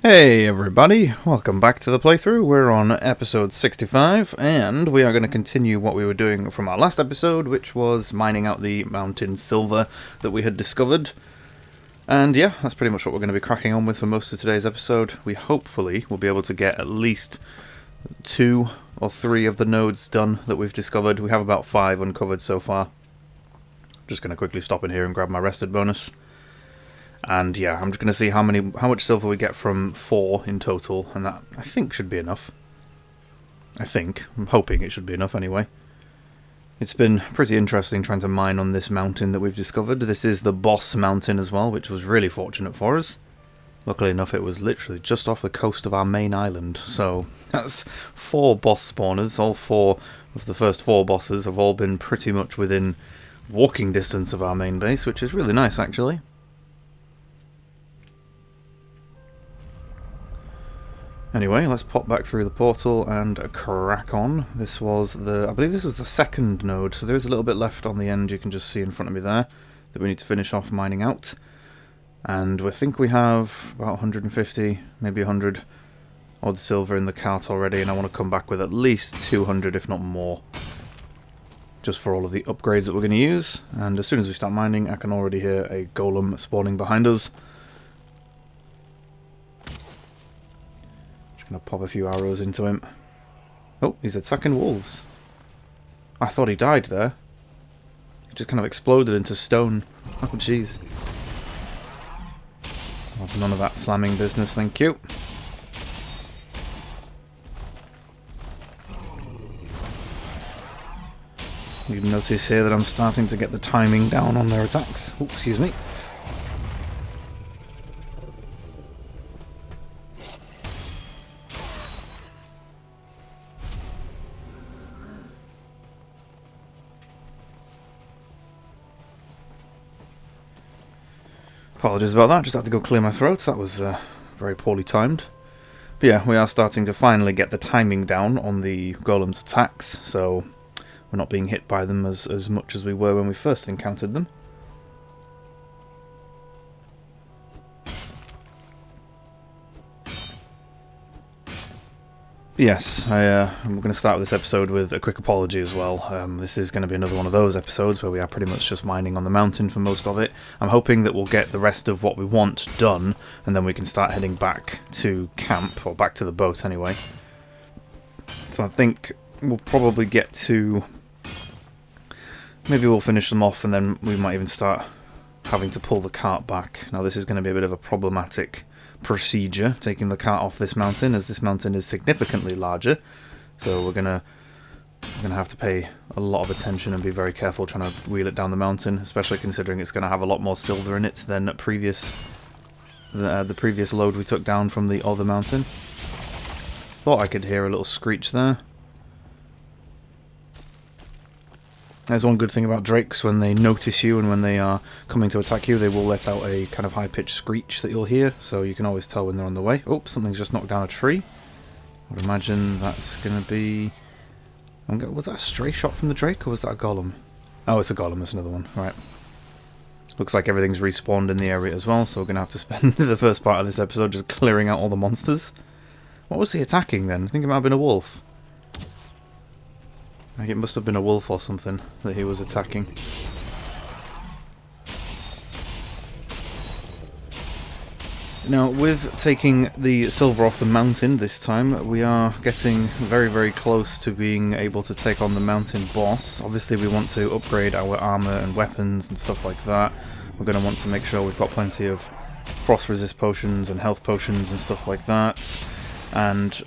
Hey everybody, welcome back to the playthrough. We're on episode 65, and we are going to continue what we were doing from our last episode, which was mining out the mountain silver that we had discovered. And yeah, that's pretty much what we're going to be cracking on with for most of today's episode. We hopefully will be able to get at least 2 or 3 of the nodes done that we've discovered. We have about 5 uncovered so far. Just going to quickly stop in here and grab my rested bonus. And yeah, I'm just going to see how much silver we get from 4 in total, and that I think should be enough. I'm hoping it should be enough anyway. It's been pretty interesting trying to mine on this mountain that we've discovered. This is the boss mountain as well, which was really fortunate for us. Luckily enough, it was literally just off the coast of our main island, so that's 4 boss spawners. All 4 of the first 4 bosses have all been pretty much within walking distance of our main base, which is really nice actually. Anyway, let's pop back through the portal and crack on. I believe this was the second node, so there is a little bit left on the end you can just see in front of me there that we need to finish off mining out. And I think we have about 150, maybe 100 odd silver in the cart already, and I want to come back with at least 200 if not more. Just for all of the upgrades that we're going to use. And as soon as we start mining, I can already hear a golem spawning behind us. Gonna pop a few arrows into him. Oh, he's attacking wolves. I thought he died there. He just kind of exploded into stone. Oh, jeez. None of that slamming business, thank you. You can notice here that I'm starting to get the timing down on their attacks. Oh, excuse me. Apologies about that, just had to go clear my throat. That was very poorly timed. But yeah, we are starting to finally get the timing down on the golem's attacks, so we're not being hit by them as much as we were when we first encountered them. Yes, I'm going to start this episode with a quick apology as well. This is going to be another one of those episodes where we are pretty much just mining on the mountain for most of it. I'm hoping that we'll get the rest of what we want done, and then we can start heading back to camp, or back to the boat anyway. So I think we'll probably get to... Maybe we'll finish them off, and then we might even start having to pull the cart back. Now this is going to be a bit of a problematic procedure, taking the cart off this mountain, as this mountain is significantly larger, so we're gonna have to pay a lot of attention and be very careful trying to wheel it down the mountain, especially considering it's going to have a lot more silver in it than the previous load we took down from the other mountain. Thought I could hear a little screech there. There's one good thing about drakes: when they notice you and when they are coming to attack you, they will let out a kind of high-pitched screech that you'll hear, so you can always tell when they're on the way. Oh, something's just knocked down a tree. I would imagine that's going to be... Was that a stray shot from the drake, or was that a golem? Oh, it's a golem, that's another one. Right. Looks like everything's respawned in the area as well, so we're going to have to spend the first part of this episode just clearing out all the monsters. What was he attacking then? I think it might have been a wolf. I think it must have been a wolf or something that he was attacking. Now, with taking the silver off the mountain this time, we are getting very, very close to being able to take on the mountain boss. Obviously, we want to upgrade our armor and weapons and stuff like that. We're going to want to make sure we've got plenty of frost resist potions and health potions and stuff like that. And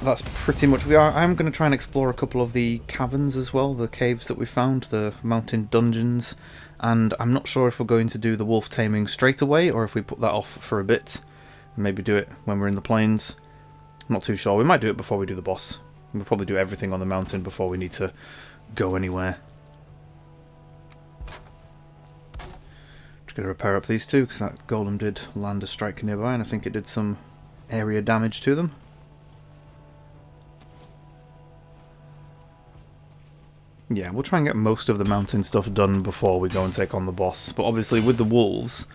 that's pretty much... I'm going to try and explore a couple of the caverns as well, the caves that we found, the mountain dungeons, and I'm not sure if we're going to do the wolf taming straight away, or if we put that off for a bit, and maybe do it when we're in the plains. I'm not too sure. We might do it before we do the boss. We'll probably do everything on the mountain before we need to go anywhere. Just going to repair up these two, because that golem did land a strike nearby, and I think it did some area damage to them. Yeah, we'll try and get most of the mountain stuff done before we go and take on the boss. But obviously with the wolves,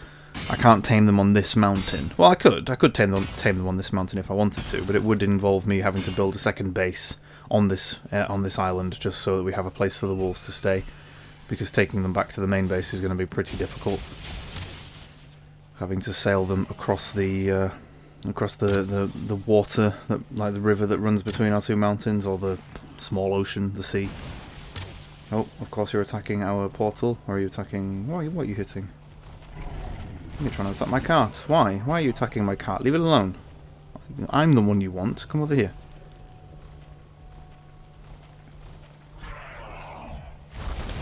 I can't tame them on this mountain. Well, I could tame them on this mountain if I wanted to, but it would involve me having to build a second base on this island just so that we have a place for the wolves to stay, because taking them back to the main base is going to be pretty difficult. Having to sail them across the water, like the river that runs between our two mountains, or the small ocean, the sea. Oh, of course you're attacking our portal, or are you attacking... What are you hitting? You're trying to attack my cart. Why? Why are you attacking my cart? Leave it alone. I'm the one you want. Come over here.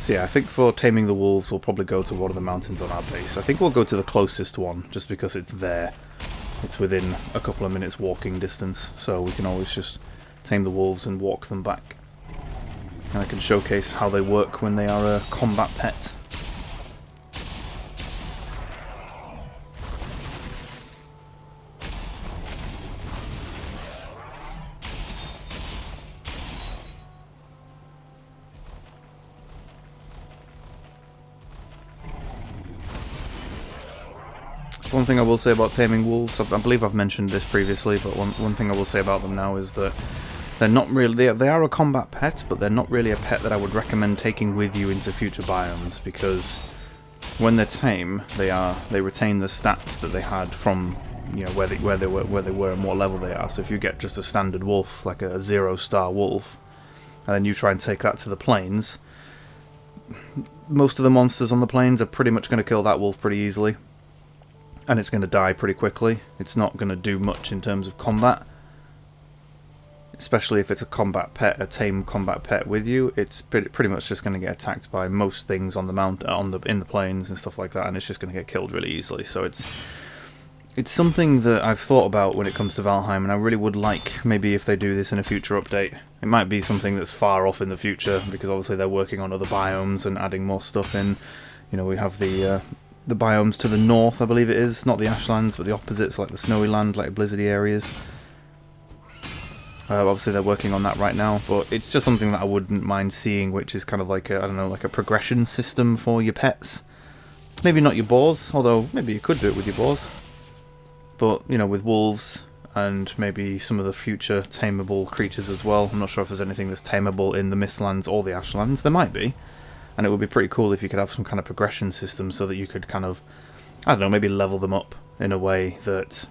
So yeah, I think for taming the wolves, we'll probably go to one of the mountains on our base. I think we'll go to the closest one, just because it's there. It's within a couple of minutes walking distance, so we can always just tame the wolves and walk them back. And I can showcase how they work when they are a combat pet. One thing I will say about taming wolves, I believe I've mentioned this previously, but one thing I will say about them now is that they're not really... They are a combat pet, but they're not really a pet that I would recommend taking with you into future biomes, because when they're tame, they retain the stats that they had from, you know, where they were and what level they are. So if you get just a standard wolf, like a 0-star wolf, and then you try and take that to the plains, most of the monsters on the plains are pretty much going to kill that wolf pretty easily. And it's going to die pretty quickly. It's not going to do much in terms of combat. Especially if it's a combat pet, a tame combat pet with you. It's pretty much just going to get attacked by most things on the in the plains and stuff like that, and it's just going to get killed really easily. So it's something that I've thought about when it comes to Valheim, and I really would like maybe if they do this in a future update. It might be something that's far off in the future, because obviously they're working on other biomes and adding more stuff in. You know, we have the biomes to the north, I believe it is, not the Ashlands, but the opposites, like the snowy land, like blizzardy areas. Obviously they're working on that right now, but it's just something that I wouldn't mind seeing, which is kind of like a, I don't know, like a progression system for your pets. Maybe not your boars, although maybe you could do it with your boars. But, you know, with wolves and maybe some of the future tameable creatures as well. I'm not sure if there's anything that's tameable in the Mistlands or the Ashlands. There might be. And it would be pretty cool if you could have some kind of progression system so that you could kind of, I don't know, maybe level them up in a way that,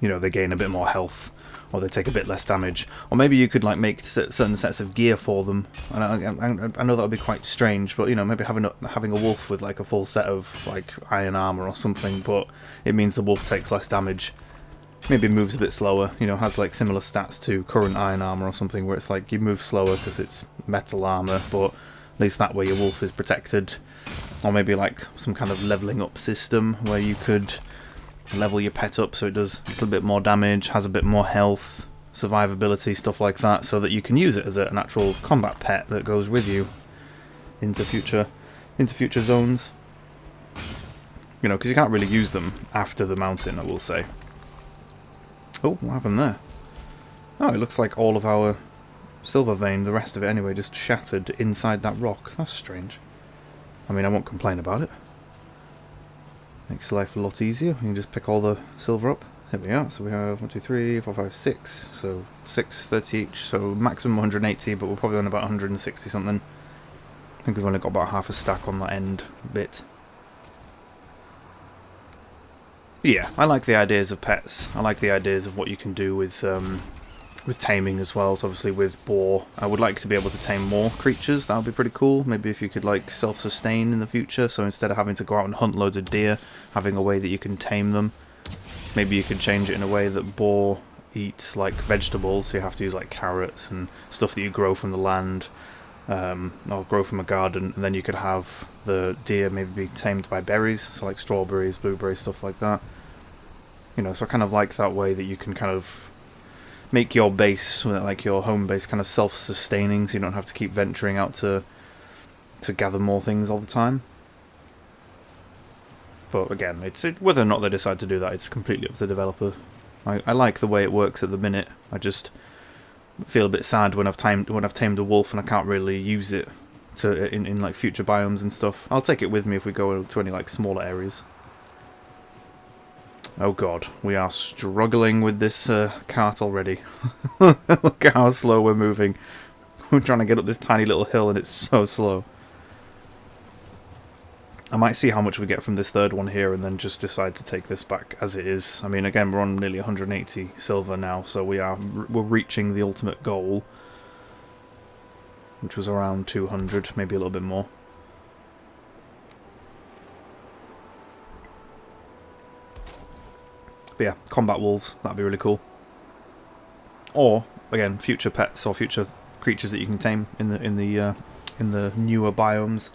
you know, they gain a bit more health, or they take a bit less damage. Or maybe you could like make certain sets of gear for them. And I know that would be quite strange, but, you know, maybe having a wolf with like a full set of like iron armor or something, but it means the wolf takes less damage. Maybe moves a bit slower, you know, has like similar stats to current iron armor or something, where it's like you move slower because it's metal armor, but at least that way your wolf is protected. Or maybe like some kind of leveling up system where you could level your pet up so it does a little bit more damage, has a bit more health, survivability, stuff like that, so that you can use it as an actual combat pet that goes with you into future zones. You know, because you can't really use them after the mountain, I will say. Oh, what happened there? Oh, it looks like all of our silver vein, the rest of it anyway, just shattered inside that rock. That's strange. I mean, I won't complain about it. Makes life a lot easier. You can just pick all the silver up. Here we are. So we have 1, 2, 3, 4, 5, 6. So 6, 30 each. So maximum 180, but we're probably on about 160 something. I think we've only got about half a stack on that end bit. Yeah, I like the ideas of pets. I like the ideas of what you can do with taming as well. So obviously with boar, I would like to be able to tame more creatures. That would be pretty cool. Maybe if you could like self-sustain in the future, so instead of having to go out and hunt loads of deer, having a way that you can tame them. Maybe you could change it in a way that boar eats like vegetables, so you have to use like carrots and stuff that you grow from the land, or grow from a garden, and then you could have the deer maybe be tamed by berries, so like strawberries, blueberries, stuff like that. You know, so I kind of like that way that you can kind of make your base, like your home base, kind of self-sustaining, so you don't have to keep venturing out to gather more things all the time. But again, whether or not they decide to do that, it's completely up to the developer. I like the way it works at the minute. I just feel a bit sad when I've tamed a wolf and I can't really use it in like future biomes and stuff. I'll take it with me if we go to any like smaller areas. Oh god, we are struggling with this cart already. Look at how slow we're moving. We're trying to get up this tiny little hill and it's so slow. I might see how much we get from this third one here and then just decide to take this back as it is. I mean, again, we're on nearly 180 silver now, so we're reaching the ultimate goal, which was around 200, maybe a little bit more. But yeah, combat wolves, that'd be really cool. Or again, future pets or future creatures that you can tame in the newer biomes,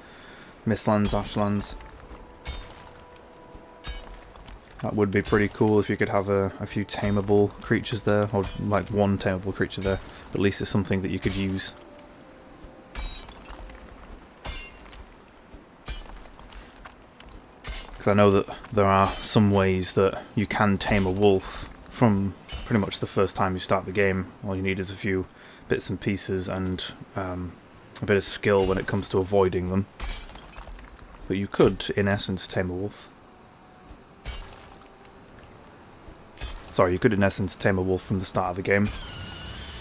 Mistlands, Ashlands. That would be pretty cool if you could have a few tameable creatures there, or like one tameable creature there. At least it's something that you could use. Because I know that there are some ways that you can tame a wolf from pretty much the first time you start the game. All you need is a few bits and pieces and a bit of skill when it comes to avoiding them. But you could, in essence, tame a wolf. Sorry, you could in essence tame a wolf from the start of the game,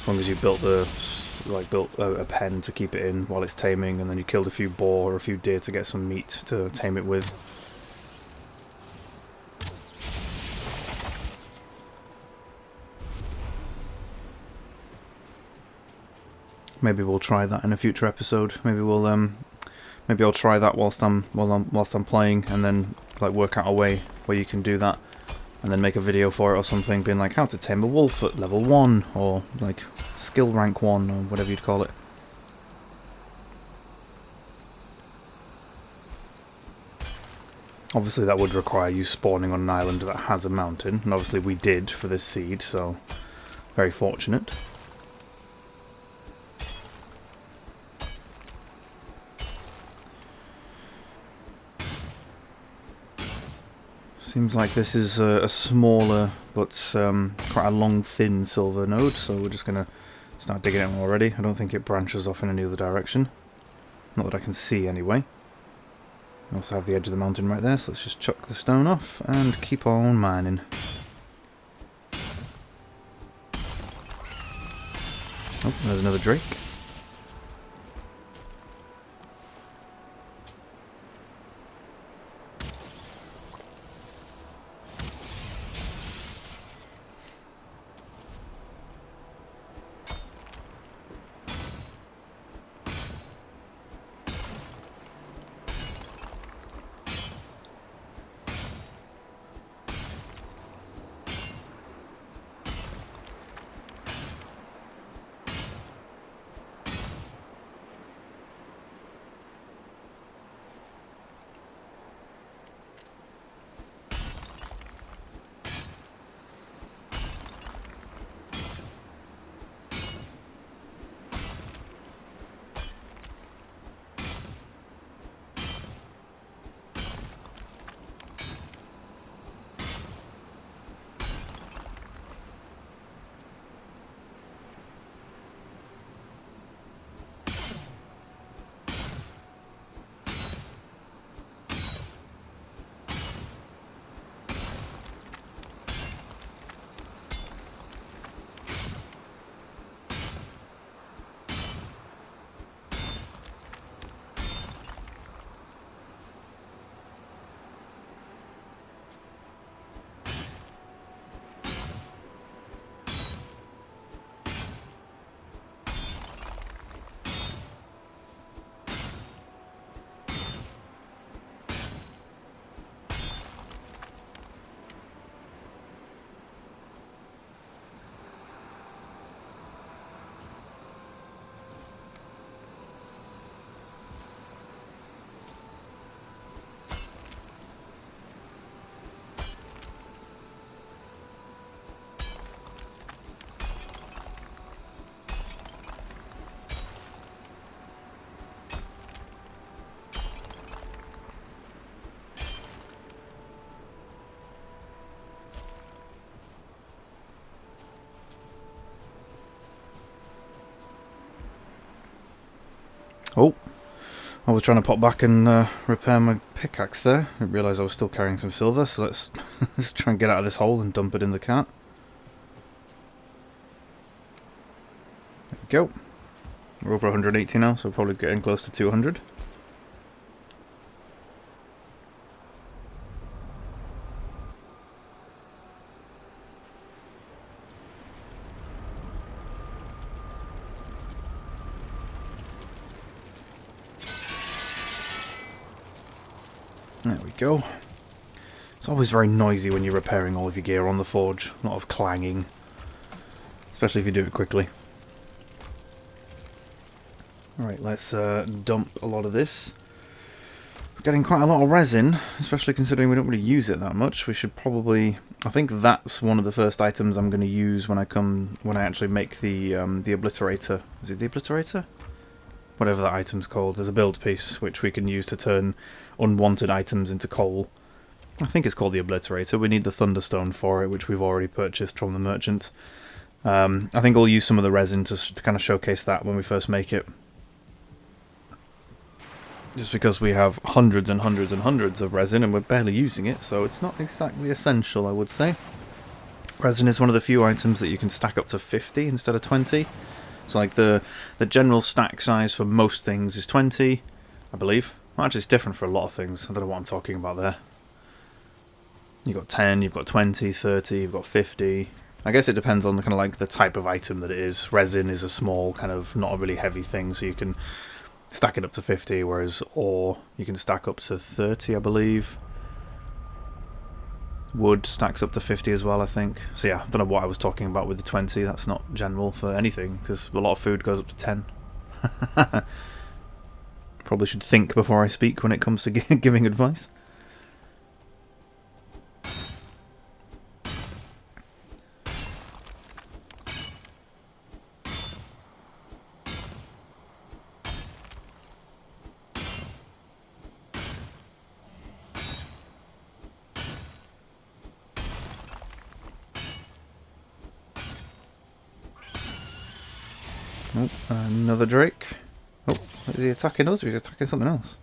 as long as you built a pen to keep it in while it's taming, and then you killed a few boar or a few deer to get some meat to tame it with. Maybe we'll try that in a future episode. Maybe I'll try that whilst I'm playing, and then like work out a way where you can do that. And then make a video for it or something, being like how to tame a wolf at level 1, or like skill rank 1, or whatever you'd call it. Obviously that would require you spawning on an island that has a mountain, and obviously we did for this seed, so very fortunate. Seems like this is a smaller but quite a long, thin silver node, so we're just going to start digging it already. I don't think it branches off in any other direction. Not that I can see, anyway. We also have the edge of the mountain right there, so let's just chuck the stone off and keep on mining. Oh, there's another drake. Oh, I was trying to pop back and repair my pickaxe there. I realised I was still carrying some silver, so let's, let's try and get out of this hole and dump it in the cart. There we go. We're over 180 now, so we're probably getting close to 200. There we go. It's always very noisy when you're repairing all of your gear on the forge. A lot of clanging. Especially if you do it quickly. Alright, let's dump a lot of this. We're getting quite a lot of resin, especially considering we don't really use it that much. We should probably... I think that's one of the first items I'm going to use when I actually make the obliterator. Is it the obliterator? Whatever that item's called. There's a build piece which we can use to turn unwanted items into coal. I think it's called the obliterator. We need the thunderstone for it, which we've already purchased from the merchant. I think I'll use some of the resin to kind of showcase that when we first make it. Just because we have hundreds and hundreds and hundreds of resin and we're barely using it, so it's not exactly essential, I would say. Resin is one of the few items that you can stack up to 50 instead of 20. So like the general stack size for most things is 20, I believe. Well, actually it's different for a lot of things. I don't know what I'm talking about there. You've got 10, you've got 20, 30, you've got 50. I guess it depends on the kind of like the type of item that it is. Resin is a small kind of not a really heavy thing, so you can stack it up to 50, whereas ore you can stack up to 30, I believe. Wood stacks up to 50 as well, I think. So yeah, I don't know what I was talking about with the 20. That's not general for anything, because a lot of food goes up to 10. Probably should think before I speak when it comes to giving advice. Oh, another drake. Oh, is he attacking us or is he attacking something else?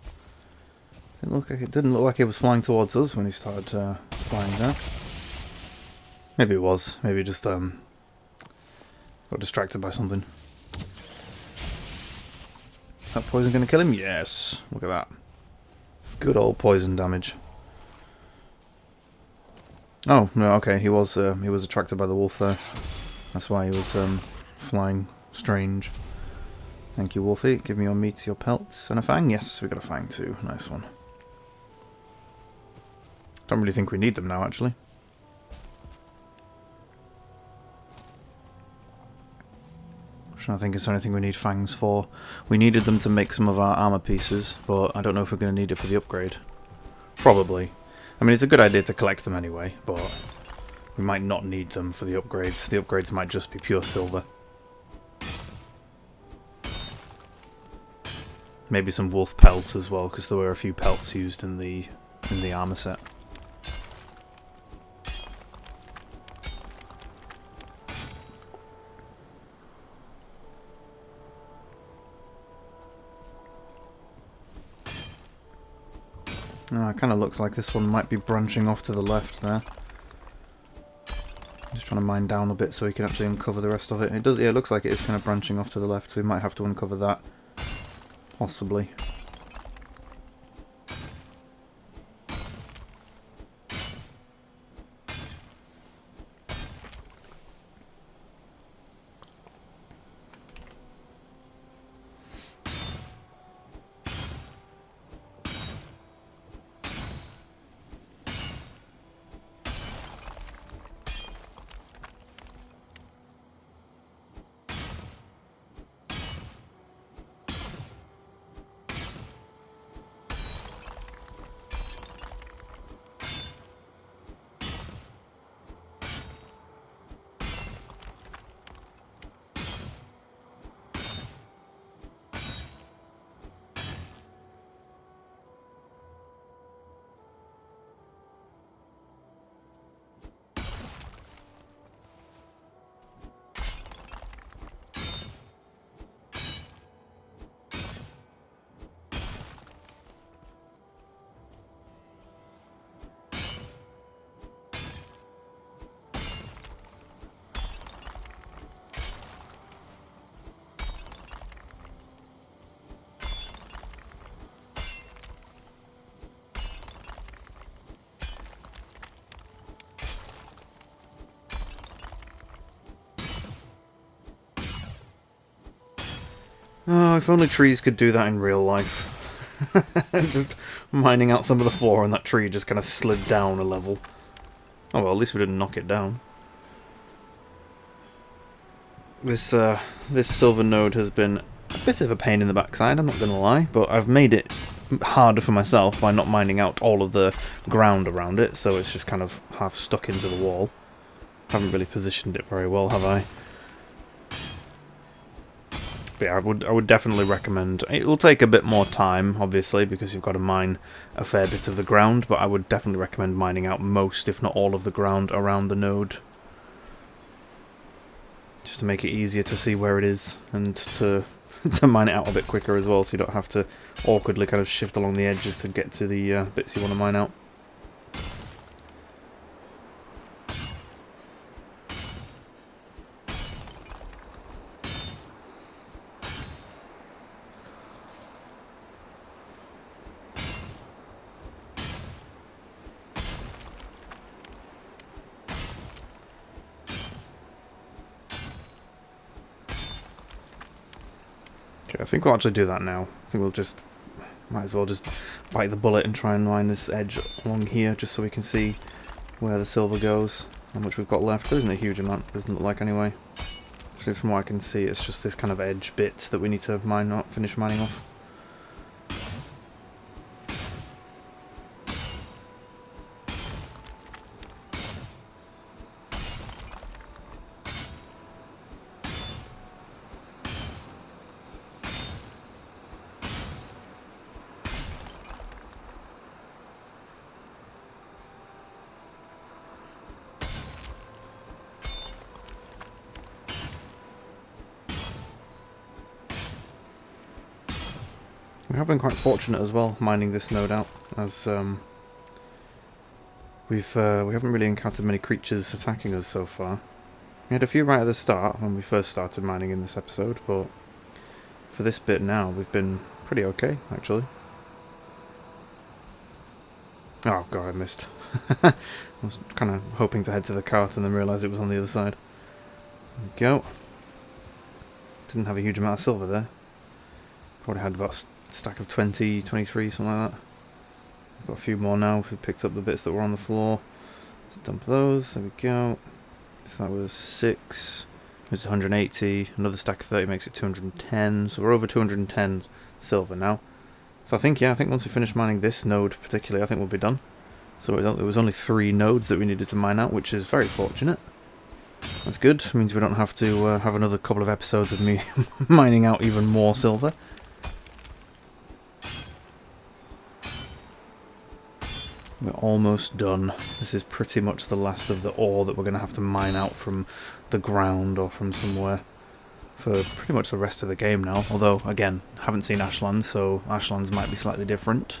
It didn't look like he was flying towards us when he started flying there. Maybe it was. Maybe he just got distracted by something. Is that poison going to kill him? Yes. Look at that. Good old poison damage. Oh, no, okay. He was attracted by the wolf there. That's why he was flying strange. Thank you, Wolfie. Give me your meat, your pelts, and a fang. Yes, we got a fang too. Nice one. Don't really think we need them now, actually. I'm trying to think, is there anything we need fangs for? We needed them to make some of our armor pieces, but I don't know if we're going to need it for the upgrade. Probably. I mean, it's a good idea to collect them anyway, but we might not need them for the upgrades. The upgrades might just be pure silver. Maybe some wolf pelts as well, because there were a few pelts used in the armor set. Oh, it kind of looks like this one might be branching off to the left there. Just trying to mine down a bit so we can actually uncover the rest of it. It does. Yeah, it looks like it is kind of branching off to the left, so we might have to uncover that. Possibly. Oh, if only trees could do that in real life. Just mining out some of the floor and that tree just kind of slid down a level. Oh well, at least we didn't knock it down. This silver node has been a bit of a pain in the backside, I'm not going to lie, but I've made it harder for myself by not mining out all of the ground around it, so it's just kind of half stuck into the wall. Haven't really positioned it very well, have I? But yeah, I would definitely recommend. It will take a bit more time, obviously, because you've got to mine a fair bit of the ground, but I would definitely recommend mining out most, if not all of the ground around the node. Just to make it easier to see where it is, and to mine it out a bit quicker as well, so you don't have to awkwardly kind of shift along the edges to get to the bits you want to mine out. I think we'll actually do that now. I think we'll just, might as well just bite the bullet and try and mine this edge along here, just so we can see where the silver goes, how much we've got left. There isn't a huge amount, doesn't look like anyway. Actually, from what I can see, it's just this kind of edge bits that we need to mine up, finish mining off. We have been quite fortunate as well, mining this node out, as we haven't really encountered many creatures attacking us so far. We had a few right at the start, when we first started mining in this episode, but for this bit now, we've been pretty okay, actually. Oh god, I missed. I was kind of hoping to head to the cart and then realise it was on the other side. There we go. Didn't have a huge amount of silver there. Probably had about stack of 20, 23, something like that. Got a few more now. We picked up the bits that were on the floor. Let's dump those. There we go. So that was 6. It's 180. Another stack of 30 makes it 210. So we're over 210 silver now. So I think once we finish mining this node particularly, I think we'll be done. So it was only 3 nodes that we needed to mine out, which is very fortunate. That's good. It means we don't have to have another couple of episodes of me mining out even more silver. We're almost done. This is pretty much the last of the ore that we're going to have to mine out from the ground or from somewhere for pretty much the rest of the game now. Although, again, haven't seen Ashlands, so Ashlands might be slightly different.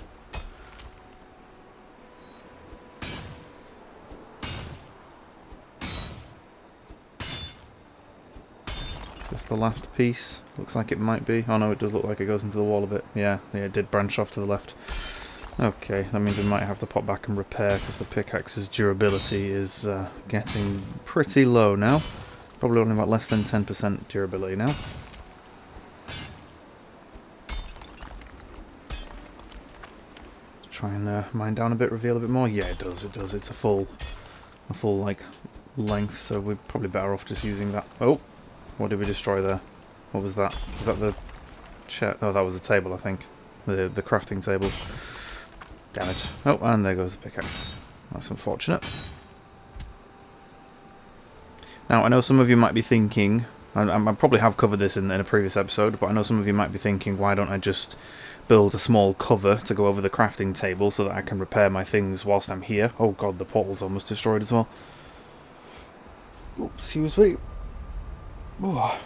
Is this the last piece? Looks like it might be. Oh no, it does look like it goes into the wall a bit. Yeah, it did branch off to the left. Okay, that means we might have to pop back and repair because the pickaxe's durability is getting pretty low now. Probably only about less than 10% durability now. Let's try and mine down a bit, reveal a bit more. Yeah, it does. It's a full like length, so we're probably better off just using that. Oh, what did we destroy there? What was that? Was that the chair? Oh, that was the table, I think. The crafting table. Damn it. Oh, and there goes the pickaxe. That's unfortunate. Now, I know some of you might be thinking, I probably have covered this in a previous episode, but I know some of you might be thinking, why don't I just build a small cover to go over the crafting table so that I can repair my things whilst I'm here? Oh god, the portal's almost destroyed as well. Oh, excuse me. Oh,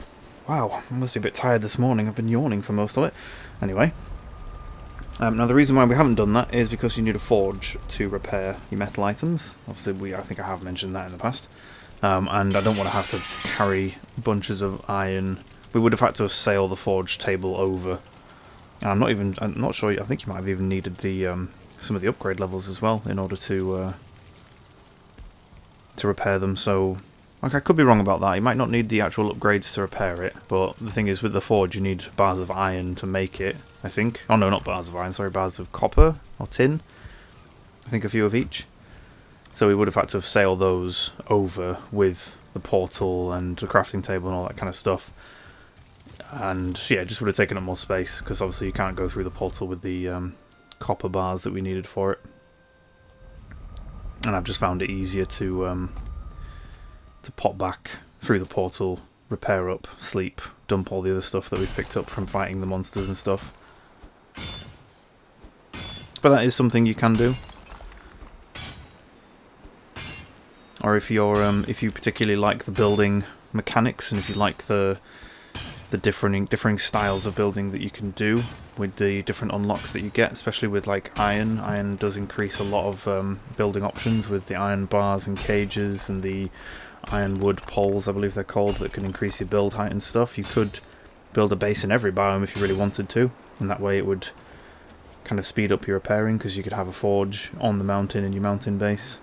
wow, I must be a bit tired this morning. I've been yawning for most of it. Anyway. Now the reason why we haven't done that is because you need a forge to repair your metal items. Obviously, I think I have mentioned that in the past. And I don't want to have to carry bunches of iron. We would have had to sail the forge table over. And I'm not sure. I think you might have even needed the some of the upgrade levels as well in order to repair them. So Like, I could be wrong about that. You might not need the actual upgrades to repair it, but the thing is, with the forge, you need bars of iron to make it, I think. Oh no, not bars of iron, sorry, bars of copper or tin. I think a few of each. So we would have had to have sailed those over with the portal and the crafting table and all that kind of stuff. And yeah, it just would have taken up more space, because obviously you can't go through the portal with the copper bars that we needed for it. And I've just found it easier to pop back through the portal, repair up, sleep, dump all the other stuff that we've picked up from fighting the monsters and stuff. But that is something you can do. Or if you particularly like the building mechanics, and if you like the differing styles of building that you can do with the different unlocks that you get, especially with like iron. Iron does increase a lot of building options with the iron bars and cages and the ironwood poles, I believe they're called, that can increase your build height and stuff. You could build a base in every biome if you really wanted to, and that way it would kind of speed up your repairing, because you could have a forge on the mountain in your mountain base.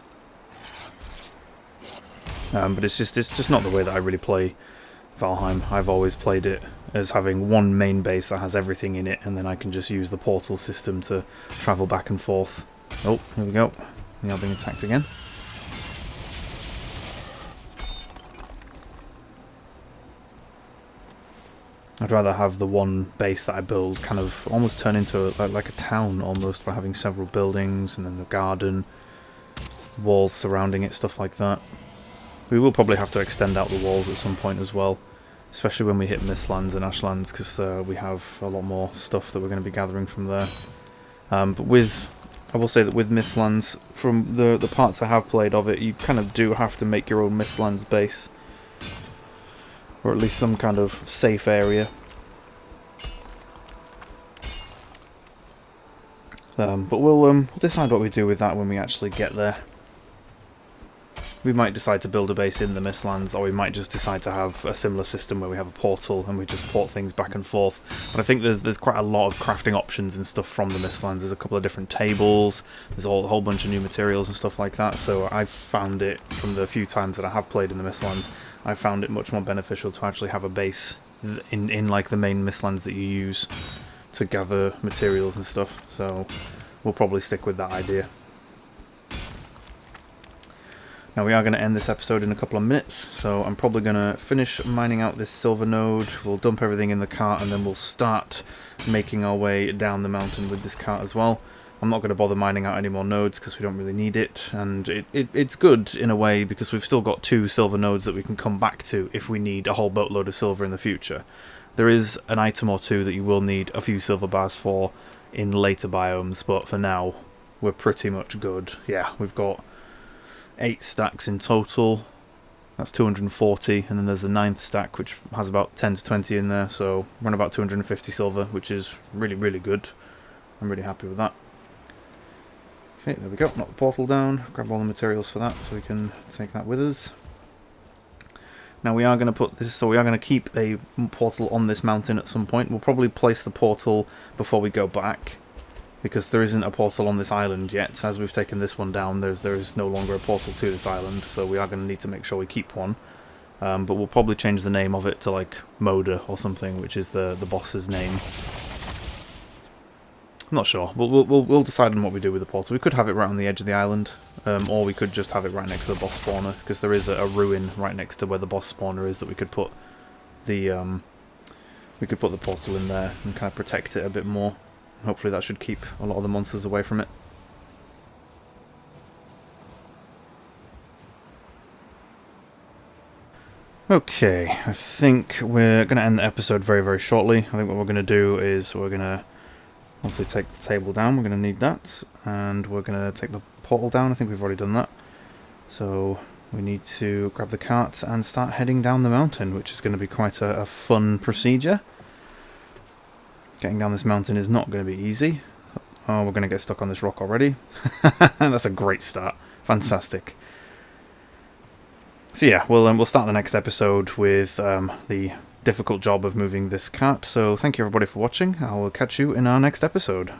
But it's just not the way that I really play Valheim. I've always played it as having one main base that has everything in it, and then I can just use the portal system to travel back and forth. Oh, here we go. We are being attacked again. I'd rather have the one base that I build kind of almost turn into like a town almost, by having several buildings and then the garden, walls surrounding it, stuff like that. We will probably have to extend out the walls at some point as well, especially when we hit Mistlands and Ashlands, because we have a lot more stuff that we're going to be gathering from there. But I will say that with Mistlands, from the parts I have played of it, you kind of do have to make your own Mistlands base, or at least some kind of safe area. But we'll decide what we do with that when we actually get there. We might decide to build a base in the Mistlands, or we might just decide to have a similar system where we have a portal and we just port things back and forth. But I think there's quite a lot of crafting options and stuff from the Mistlands. There's a couple of different tables, there's a whole bunch of new materials and stuff like that, so I've found it, from the few times that I have played in the Mistlands, I've found it much more beneficial to actually have a base in like the main Mistlands that you use to gather materials and stuff, so we'll probably stick with that idea. Now we are going to end this episode in a couple of minutes, so I'm probably going to finish mining out this silver node, we'll dump everything in the cart, and then we'll start making our way down the mountain with this cart as well. I'm not going to bother mining out any more nodes because we don't really need it, and it's good in a way because we've still got 2 silver nodes that we can come back to if we need a whole boatload of silver in the future. There is an item or 2 that you will need a few silver bars for in later biomes, but for now we're pretty much good. Yeah, we've got 8 stacks in total, that's 240, and then there's the 9th stack which has about 10 to 20 in there, so we're on about 250 silver, which is really, really good. I'm really happy with that. Okay, there we go, knock the portal down, grab all the materials for that so we can take that with us. Now we are going to put this, so we are going to keep a portal on this mountain at some point. We'll probably place the portal before we go back, because there isn't a portal on this island yet. As we've taken this one down, there is no longer a portal to this island, so we are going to need to make sure we keep one. But we'll probably change the name of it to like Moda or something, which is the boss's name. I'm not sure. We'll decide on what we do with the portal. We could have it right on the edge of the island, or we could just have it right next to the boss spawner, because there is a ruin right next to where the boss spawner is that we could put the portal in there and kind of protect it a bit more. Hopefully that should keep a lot of the monsters away from it. Okay, I think we're going to end the episode very, very shortly. I think what we're going to do is we're going to obviously take the table down, we're going to need that, and we're going to take the portal down. I think we've already done that. So we need to grab the cart and start heading down the mountain, which is going to be quite a fun procedure. Getting down this mountain is not going to be easy. Oh, we're going to get stuck on this rock already. That's a great start. Fantastic. So yeah, we'll start the next episode with the difficult job of moving this cart. So thank you everybody for watching. I will catch you in our next episode.